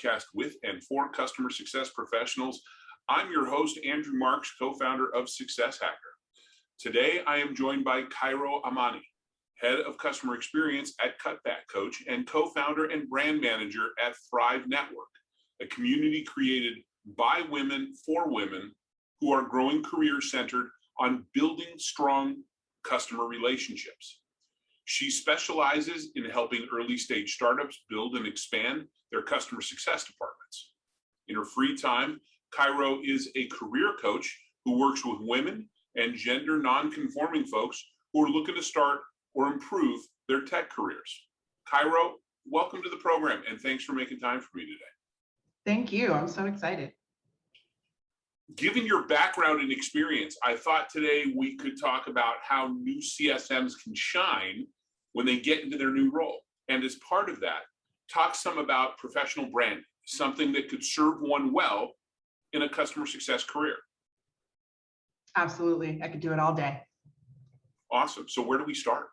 podcast with and for customer success professionals. I'm your host, Andrew Marks, co-founder of Success Hacker. Today, I am joined by Cairo Amani, head of customer experience at Cutback Coach and co-founder and brand manager at Thrive Network, a community created by women for women who are growing careers centered on building strong customer relationships. She specializes in helping early stage startups build and expand their customer success departments. In her free time, Cairo is a career coach who works with women and gender non-conforming folks who are looking to start or improve their tech careers. Cairo, welcome to the program and thanks for making time for me today. Thank you. I'm so excited. Given your background and experience, I thought today we could talk about how new CSMs can shine when they get into their new role. And as part of that, talk some about professional branding, something that could serve one well in a customer success career. Absolutely. I could do it all day. Awesome. So where do we start?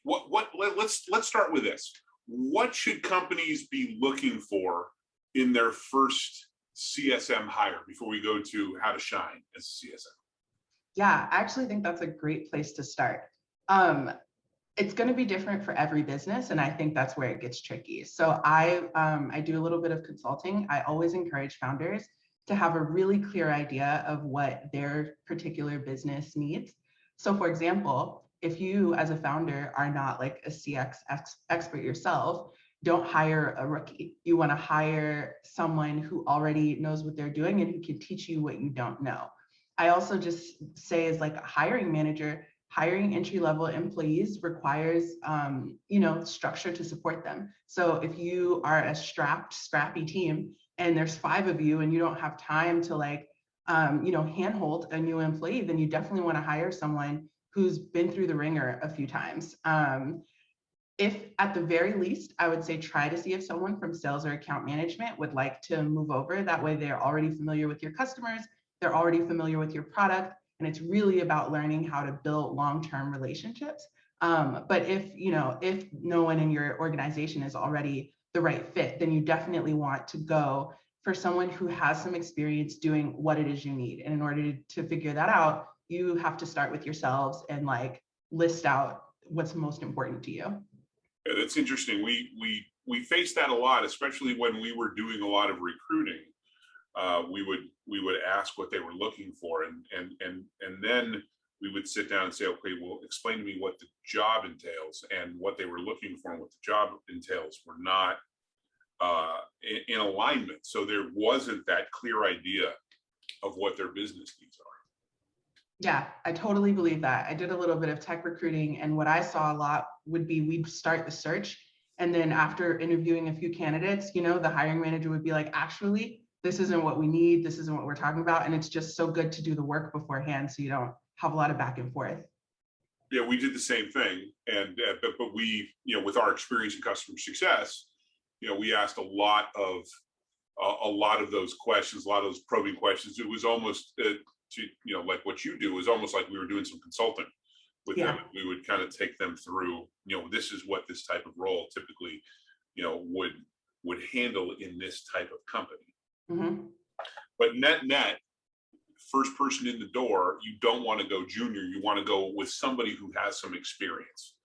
Let's start with this. What should companies be looking for in their first CSM hire before we go to how to shine as a CSM? Yeah, I actually think that's a great place to start. It's going to be different for every business, and I think that's where it gets tricky. So I do a little bit of consulting. I always encourage founders to have a really clear idea of what their particular business needs. So for example, if you as a founder are not like a CX expert yourself, don't hire a rookie. You want to hire someone who already knows what they're doing and who can teach you what you don't know. I also just say as like a hiring manager, hiring entry-level employees requires, structure to support them. So if you are a scrappy team and there's 5 of you and you don't have time to handhold a new employee, then you definitely want to hire someone who's been through the ringer a few times. If at the very least, I would say try to see if someone from sales or account management would like to move over. That way they're already familiar with your customers, they're already familiar with your product, and it's really about learning how to build long-term relationships. But if no one in your organization is already the right fit, then you definitely want to go for someone who has some experience doing what it is you need. And in order to figure that out, you have to start with yourselves and list out what's most important to you. Yeah, that's interesting. We faced that a lot, especially when we were doing a lot of recruiting. We would ask what they were looking for, and then we would sit down and say, okay, well, explain to me what the job entails, and what they were looking for and what the job entails were not in alignment. So there wasn't that clear idea of what their business needs are. Yeah, I totally believe that. I did a little bit of tech recruiting, and what I saw a lot would be we'd start the search, and then after interviewing a few candidates, the hiring manager would be like, actually, this isn't what we need, this isn't what we're talking about, and it's just so good to do the work beforehand so you don't have a lot of back and forth. Yeah, we did the same thing, and but we, with our experience in customer success, we asked a lot of those questions, a lot of those probing questions. It was almost like what you do was almost like we were doing some consulting with them. We would kind of take them through, this is what this type of role typically, would handle in this type of company. Mm-hmm. But net, first person in the door, you don't want to go junior. You want to go with somebody who has some experience.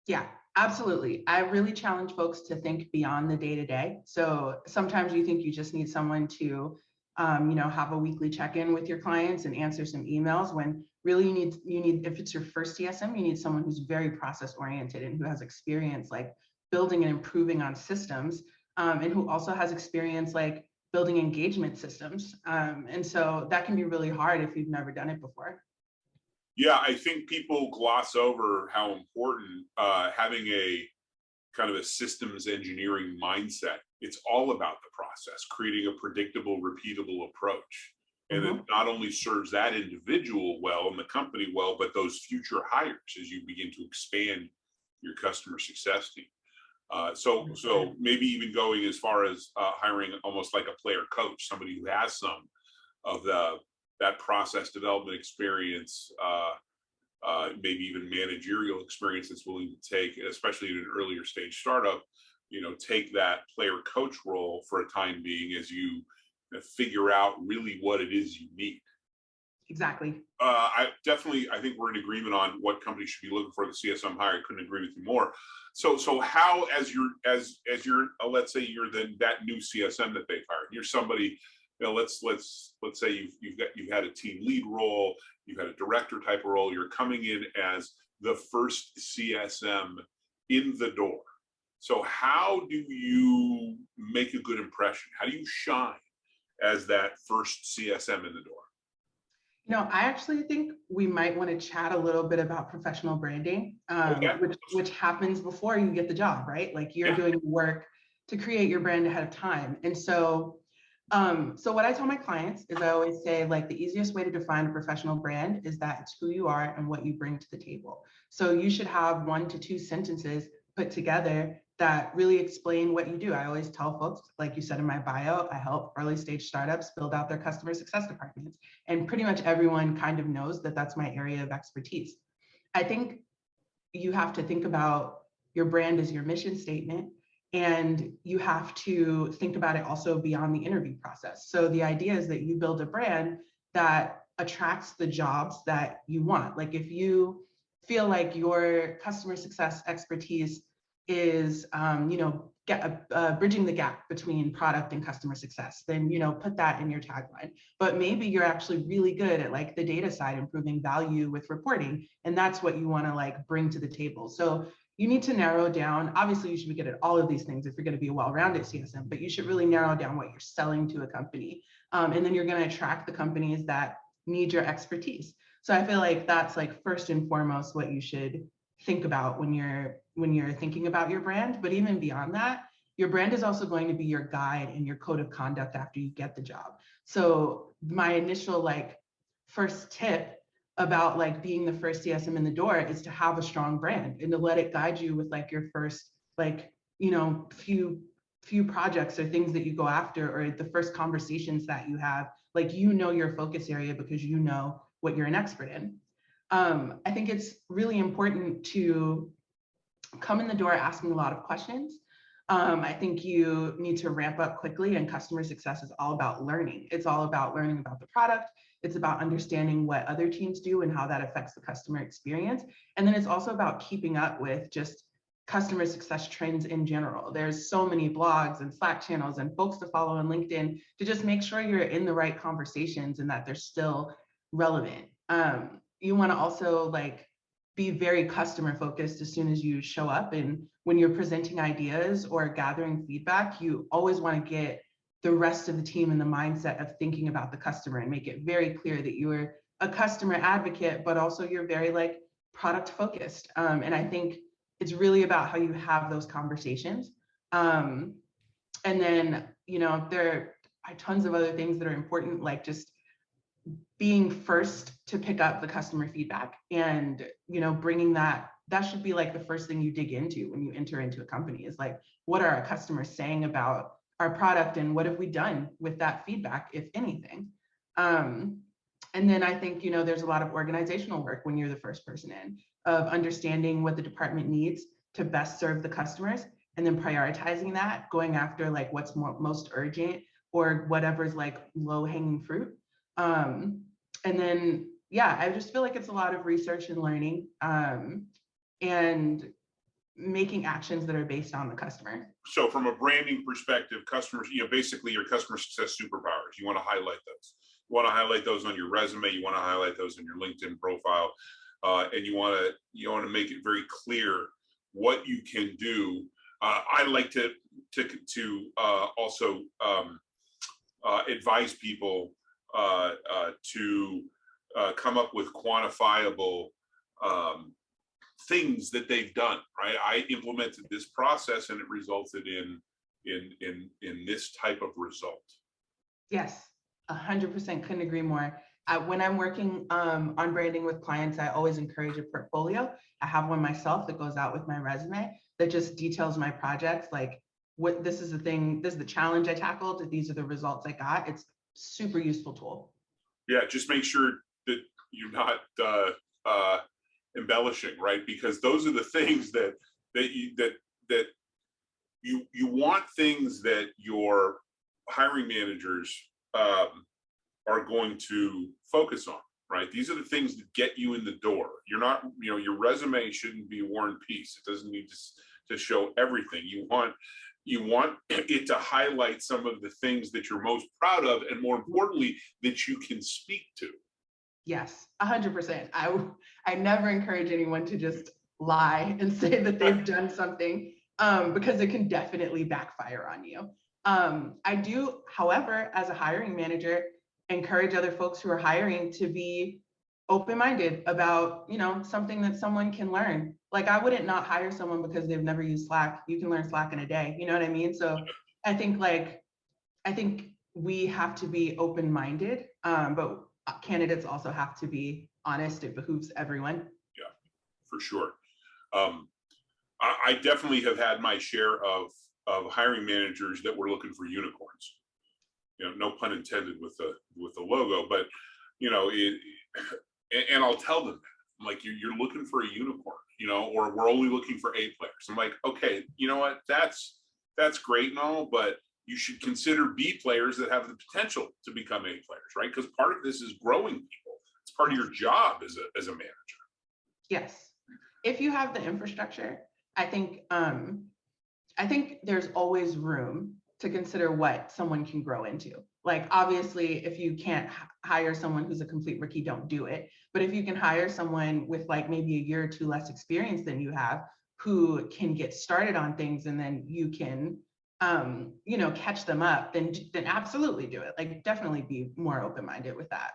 Yeah, absolutely. I really challenge folks to think beyond the day-to-day. So sometimes you think you just need someone to have a weekly check-in with your clients and answer some emails, when really you need, if it's your first CSM, you need someone who's very process oriented and who has experience building and improving on systems, and who also has experience building engagement systems. And so that can be really hard if you've never done it before. Yeah, I think people gloss over how important having a kind of a systems engineering mindset. It's all about the process, creating a predictable, repeatable approach. And it not only serves that individual well and the company well, but those future hires as you begin to expand your customer success team. So maybe even going as far as hiring almost like a player coach, somebody who has some of that process development experience, maybe even managerial experience that's willing to take, especially in an earlier stage startup, take that player coach role for a time being as you figure out really what it is you need. Exactly. I think we're in agreement on what companies should be looking for the CSM hire. I couldn't agree with you more. So how, as you're let's say you're that new CSM that they've hired, you're somebody, let's say you've had a team lead role, you've had a director type of role, you're coming in as the first CSM in the door. So how do you make a good impression? How do you shine as that first CSM in the door? I actually think we might want to chat a little bit about professional branding, Okay. which happens before you get the job, right? Like you're doing work to create your brand ahead of time. And so what I tell my clients is I always say, like, the easiest way to define a professional brand is that it's who you are and what you bring to the table. So you should have 1 to 2 sentences put together that really explain what you do. I always tell folks, like you said in my bio, I help early stage startups build out their customer success departments. And pretty much everyone kind of knows that that's my area of expertise. I think you have to think about your brand as your mission statement, and you have to think about it also beyond the interview process. So the idea is that you build a brand that attracts the jobs that you want. Like if you feel like your customer success expertise is, bridging the gap between product and customer success, then, put that in your tagline. But maybe you're actually really good at like the data side, improving value with reporting, and that's what you want to like bring to the table. So you need to narrow down. Obviously, you should be good at all of these things if you're going to be a well-rounded CSM, but you should really narrow down what you're selling to a company. And then you're going to attract the companies that need your expertise. So I feel like that's like first and foremost what you should think about when you're thinking about your brand. But even beyond that, your brand is also going to be your guide and your code of conduct after you get the job. So my initial like first tip about like being the first CSM in the door is to have a strong brand and to let it guide you with like your first like, few projects or things that you go after, or the first conversations that you have, like, your focus area because you know what you're an expert in. I think it's really important to come in the door asking a lot of questions. I think you need to ramp up quickly, and customer success is all about learning. It's all about learning about the product. It's about understanding what other teams do and how that affects the customer experience. And then it's also about keeping up with just customer success trends in general. There's so many blogs and Slack channels and folks to follow on LinkedIn to just make sure you're in the right conversations and that they're still relevant. You want to also like be very customer focused as soon as you show up. And when you're presenting ideas or gathering feedback, you always want to get the rest of the team in the mindset of thinking about the customer and make it very clear that you're a customer advocate, but also you're very like product focused. And I think it's really about how you have those conversations. And then, there are tons of other things that are important, like just being first to pick up the customer feedback and, bringing that should be like the first thing you dig into when you enter into a company is like, what are our customers saying about our product and what have we done with that feedback, if anything? And then I think, there's a lot of organizational work when you're the first person in, of understanding what the department needs to best serve the customers, and then prioritizing that, going after like what's most urgent or whatever's like low hanging fruit. And then, I just feel like it's a lot of research and learning, and making actions that are based on the customer. So from a branding perspective, customers, basically your customer success superpowers, you want to highlight those. You want to highlight those on your resume. You want to highlight those in your LinkedIn profile. And you want to make it very clear what you can do. I like to also advise people to come up with quantifiable things that they've done. Right? I implemented this process and it resulted in this type of result. Yes, 100% couldn't agree more. When I'm working on branding with clients, I always encourage a portfolio. I have one myself that goes out with my resume that just details my projects, like this is the challenge I tackled, these are the results I got. It's super useful tool. Yeah, just make sure that you're not embellishing, right? Because those are the things that you want things that your hiring managers are going to focus on, right? These are the things that get you in the door. You're not, your resume shouldn't be War and Peace. It doesn't need to show everything. You want it to highlight some of the things that you're most proud of, and more importantly, that you can speak to. Yes, 100%. I never encourage anyone to just lie and say that they've done something, because it can definitely backfire on you. I do, however, as a hiring manager, encourage other folks who are hiring to be open-minded about, something that someone can learn. Like, I wouldn't not hire someone because they've never used Slack. You can learn Slack in a day. You know what I mean? So I think we have to be open-minded, but candidates also have to be honest. It behooves everyone. Yeah, for sure. I definitely have had my share of hiring managers that were looking for unicorns. No pun intended with the logo, but and I'll tell them that. I'm like, you're looking for a unicorn, or we're only looking for A players. I'm like, okay, you know what? That's great and all, but you should consider B players that have the potential to become A players, right? Because part of this is growing people. It's part of your job as a manager. Yes. If you have the infrastructure, I think there's always room to consider what someone can grow into. Like, obviously, if you can't hire someone who's a complete rookie, don't do it. But if you can hire someone with like maybe a year or two less experience than you have, who can get started on things, and then you can catch them up, then absolutely do it. Like, definitely be more open-minded with that.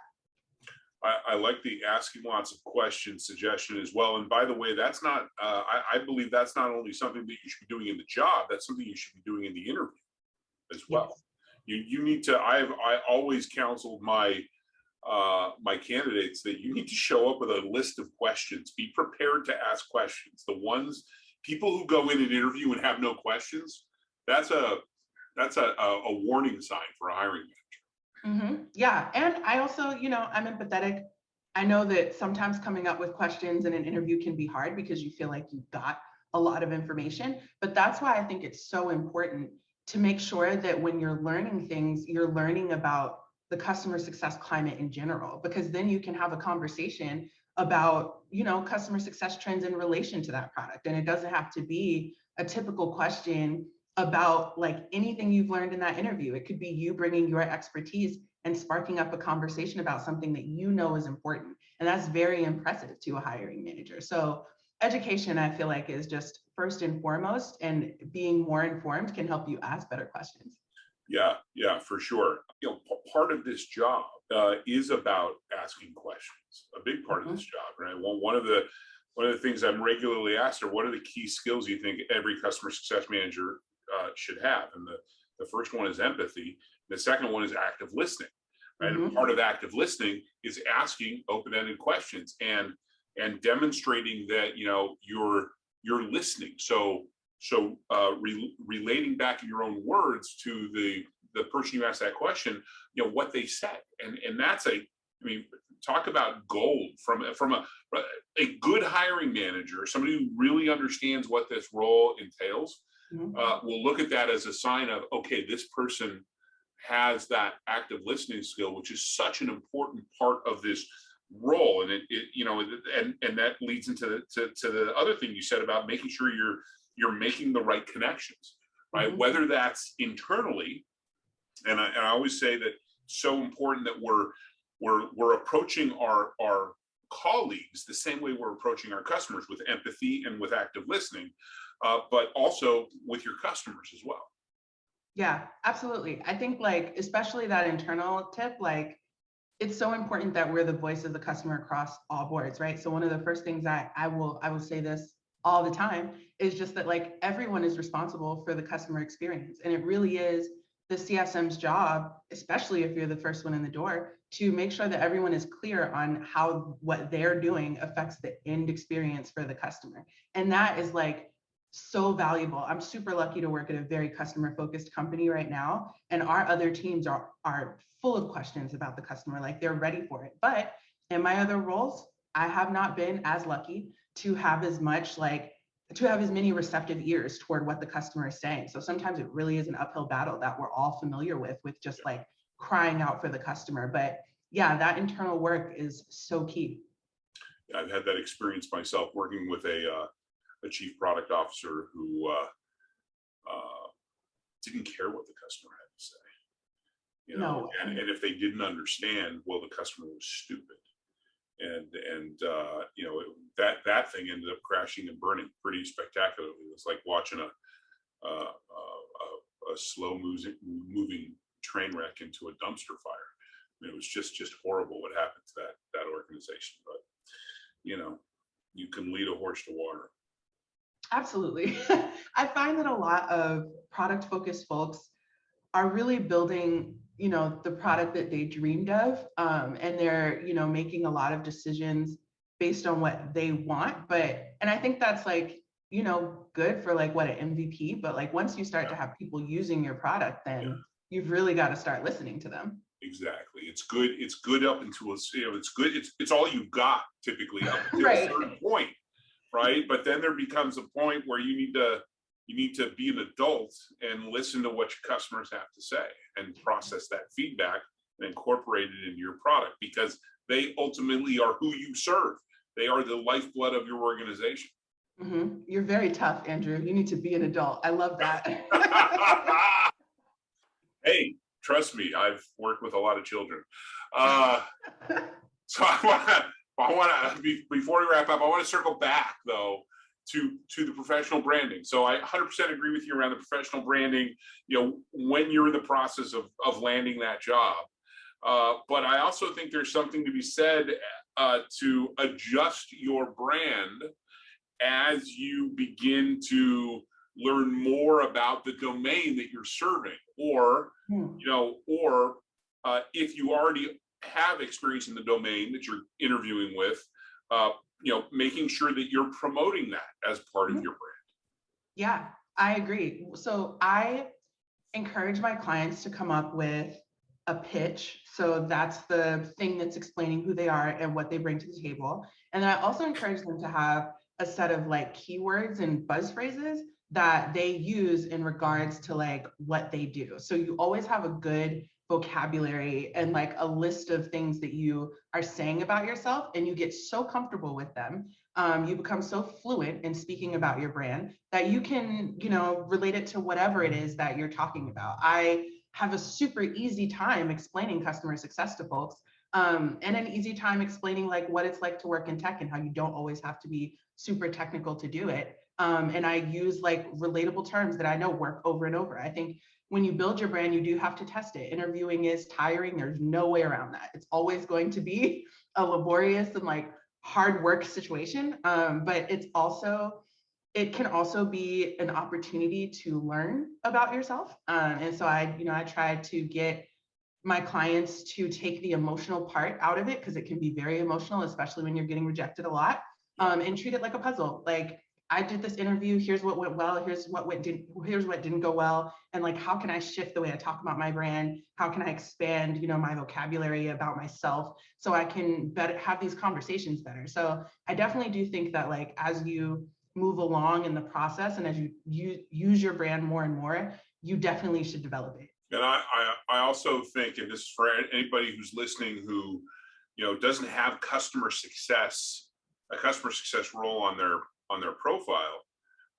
I like the asking lots of questions suggestion as well. And by the way, that's not, I believe that's not only something that you should be doing in the job, that's something you should be doing in the interview as well. Yes. You need to, I always counseled my candidates that you need to show up with a list of questions. Be prepared to ask questions. People who go in an interview and have no questions, that's a warning sign for a hiring manager. Mm-hmm. Yeah. And I also, I'm empathetic. I know that sometimes coming up with questions in an interview can be hard because you feel like you've got a lot of information, but that's why I think it's so important to make sure that when you're learning things, you're learning about the customer success climate in general, because then you can have a conversation about, customer success trends in relation to that product. And it doesn't have to be a typical question about like anything you've learned in that interview. It could be you bringing your expertise and sparking up a conversation about something that is important. And that's very impressive to a hiring manager. So education, I feel like, is just first and foremost, and being more informed can help you ask better questions. Yeah, for sure. Part of this job is about asking questions. A big part of this job, right? Well, one of the things I'm regularly asked are, what are the key skills you think every customer success manager should have? And the first one is empathy. The second one is active listening, right? And part of active listening is asking open-ended questions and demonstrating that you're listening. So relating back in your own words to the person you asked that question, what they said, and that's talk about gold from a good hiring manager, somebody who really understands what this role entails. We'll look at that as a sign of, okay, this person has that active listening skill, which is such an important part of this role. And and that leads into the other thing you said about making sure you're making the right connections, right? Whether that's internally, and I always say that it's so important that we're approaching our colleagues the same way we're approaching our customers, with empathy and with active listening, but also with your customers as well. Yeah, absolutely. I think, like, especially that internal tip, like, it's so important that we're the voice of the customer across all boards, right? So one of the first things I will say this all the time is just that, like, everyone is responsible for the customer experience. And it really is the CSM's job, especially if you're the first one in the door, to make sure that everyone is clear on how what they're doing affects the end experience for the customer. And that is, like, so valuable. I'm super lucky to work at a very customer focused company right now. And our other teams are full of questions about the customer, like, they're ready for it. But in my other roles, I have not been as lucky to have as much, like, to have as many receptive ears toward what the customer is saying. So sometimes it really is an uphill battle that we're all familiar with just like crying out for the customer. But yeah, that internal work is so key. I've had that experience myself working with a chief product officer who didn't care what the customer had to say. You know, No. and if they didn't understand, well, the customer was stupid. And you know, that thing ended up crashing and burning pretty spectacularly. It was like watching a slow moving train wreck into a dumpster fire. I mean, it was just horrible what happened to that organization. But you know, you can lead a horse to water. Absolutely. I find that a lot of product focused folks are really building, you know, the product that they dreamed of, and they're, you know, making a lot of decisions based on what they want. But and I think that's like, you know, good for like what, an MVP. But like once you start to have people using your product, then you've really got to start listening to them. Exactly. It's good. It's good up until it's good. It's all you've got typically up until a Right. certain point, right? But then there becomes a point where you need to be an adult and listen to what your customers have to say and process that feedback and incorporate it into your product, because they ultimately are who you serve. They are the lifeblood of your organization. Mm-hmm. You're very tough, Andrew. You need to be an adult. I love that. Hey, trust me, I've worked with a lot of children. So I want to before we wrap up, I want to circle back though to the professional branding. So I 100% agree with you around the professional branding. You know, when you're in the process of landing that job, but I also think there's something to be said to adjust your brand as you begin to learn more about the domain that you're serving, or you know, or if you already have experience in the domain that you're interviewing with, you know, making sure that you're promoting that as part of your brand. Yeah, I agree. So I encourage my clients to come up with a pitch. So that's the thing that's explaining who they are and what they bring to the table. And then I also encourage them to have a set of like keywords and buzz phrases that they use in regards to like what they do. So you always have a good vocabulary and like a list of things that you are saying about yourself, and you get so comfortable with them. You become so fluent in speaking about your brand that you can, you know, relate it to whatever it is that you're talking about. I have a super easy time explaining customer success to folks, and an easy time explaining like what it's like to work in tech and how you don't always have to be super technical to do it. And I use like relatable terms that I know work over and over. I think when you build your brand, you do have to test it. Interviewing is tiring. There's no way around that. It's always going to be a laborious and like hard work situation. But it can also be an opportunity to learn about yourself. And so I try to get my clients to take the emotional part out of it, because it can be very emotional, especially when you're getting rejected a lot, and treat it like a puzzle. Like, I did this interview, here's what went well, here's what didn't go well, and like, how can I shift the way I talk about my brand? How can I expand, you know, my vocabulary about myself so I can better have these conversations better? So I definitely do think that like as you move along in the process and as you use your brand more and more, you definitely should develop it. And I also think, and this is for anybody who's listening who, you know, doesn't have a customer success role on their profile,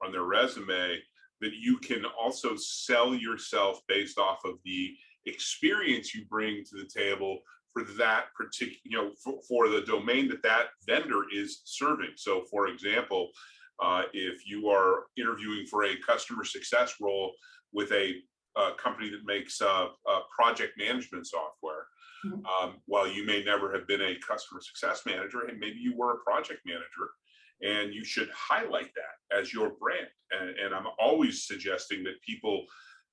on their resume, that you can also sell yourself based off of the experience you bring to the table for that particular, you know, for the domain that vendor is serving. So for example, if you are interviewing for a customer success role with a company that makes project management software, while you may never have been a customer success manager, and maybe you were a project manager, and you should highlight that as your brand. And I'm always suggesting that people,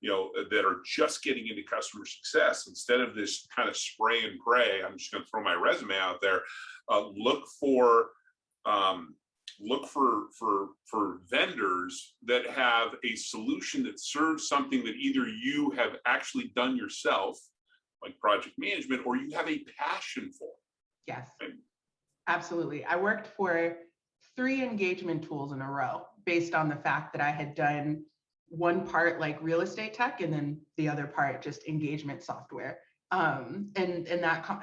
you know, that are just getting into customer success, instead of this kind of spray and pray, I'm just going to throw my resume out there, look for vendors that have a solution that serves something that either you have actually done yourself, like project management, or you have a passion for. Yes, absolutely. I worked for 3 engagement tools in a row. based on the fact that I had done one part like real estate tech and then the other part just engagement software. And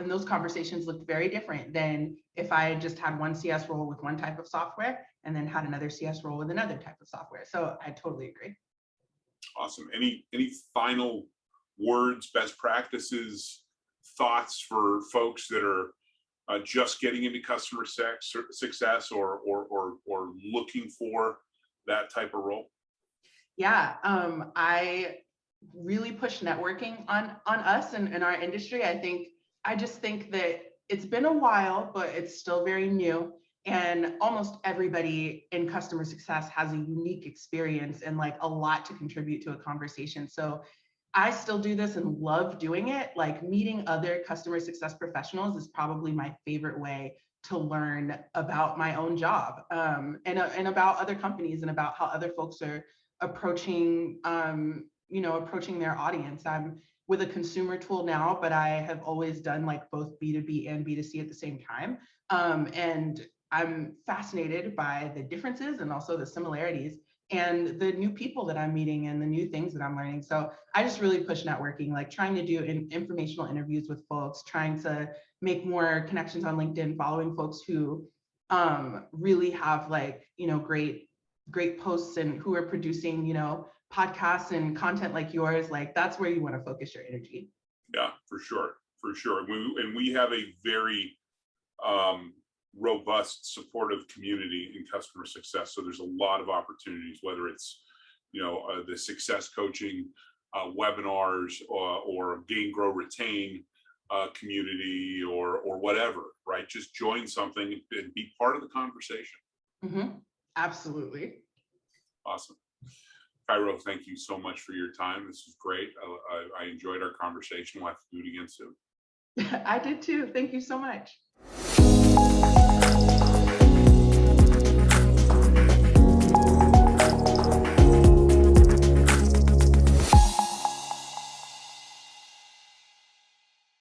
those conversations looked very different than if I just had one CS role with one type of software and then had another CS role with another type of software. So I totally agree. Awesome. Any final words, best practices, thoughts for folks that are just getting into customer success or looking for that type of role? Yeah, I really push networking on us and in our industry. I just think that it's been a while, but it's still very new. And almost everybody in customer success has a unique experience and like a lot to contribute to a conversation. So I still do this and love doing it. Like meeting other customer success professionals is probably my favorite way to learn about my own job, and about other companies and about how other folks are approaching approaching their audience. I'm with a consumer tool now, but I have always done like both B2B and B2C at the same time. And I'm fascinated by the differences and also the similarities and the new people that I'm meeting and the new things that I'm learning. So I just really push networking, like trying to do informational interviews with folks, trying to make more connections on LinkedIn, following folks who really have like, great posts and who are producing, podcasts and content like yours. Like that's where you want to focus your energy. Yeah, for sure. And we have a very robust, supportive community in customer success. So there's a lot of opportunities, whether it's, the success coaching, webinars, or gain, grow, retain community, or whatever, right? Just join something and be part of the conversation. Mm-hmm. Absolutely. Awesome. Cairo, thank you so much for your time. This is great. I enjoyed our conversation. We'll have to do it again soon. I did too. Thank you so much.